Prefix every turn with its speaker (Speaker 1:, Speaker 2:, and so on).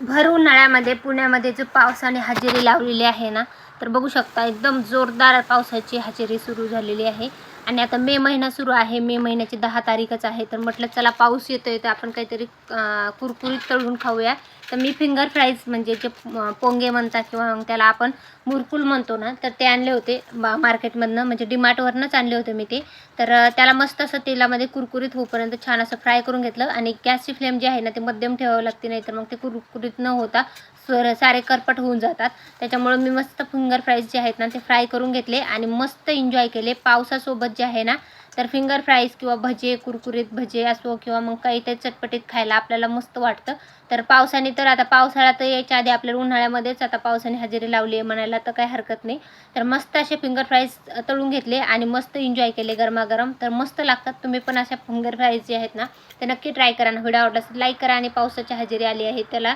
Speaker 1: भर उन्हाळ्यामध्ये पुण्यामध्ये जो पावसाने हजेरी लावलेली आहे ना, तर बघू शकता एकदम जोरदार पावसाची हजेरी सुरू झालेली आहे. आणि आता मे महिना सुरू आहे. मे महिन्याची 10 तारीखच आहे. तर म्हटलं चला पाऊस येतोय तर आपण काहीतरी कुरकुरीत तळून खाऊया. तर मी फिंगर फ्राईज म्हणजे जे पोंगे म्हणतात किंवा मग त्याला आपण मुरकुल म्हणतो ना, तर ते आणले होते मार्केटमधनं, म्हणजे डीमार्टवरनंच आणले होते मी ते. तर त्याला मस्त असं तेलामध्ये कुरकुरीत होईपर्यंत छान असं फ्राय करून घेतलं. आणि गॅसची फ्लेम जी आहे ना, ती मध्यम ठेवावी लागते, नाही तर मग ते कुरकुरीत न होता सारे करपट होऊन जातात. त्याच्यामुळे मी मस्त फिंगर फ्राईज जे आहेत ना, ते फ्राय करून घेतले आणि मस्त एन्जॉय केले पावसासोबत जे आहे ना. तर फिंगर फ्राईज किंवा भजे, कुरकुरीत भजे असो किंवा मग काहीतरी चटपटीत खायला आपल्याला मस्त वाटतं. तर पावसाने तर आता पावसाळा तर यायच्या आधी आपल्याला उन्हाळ्यामध्येच आता पावसाने हजेरी लावली आहे म्हणायला तर काही हरकत नाही. तर मस्त असे फिंगर फ्राईज तळून घेतले आणि मस्त एन्जॉय केले गरमागरम. तर मस्त लागतात. तुम्ही पण अशा फिंगर फ्राईज जे आहेत ना, ते नक्की ट्राय करा. व्हिडिओ आवडला असेल लाईक करा आणि पावसाची हजेरी आली आहे त्याला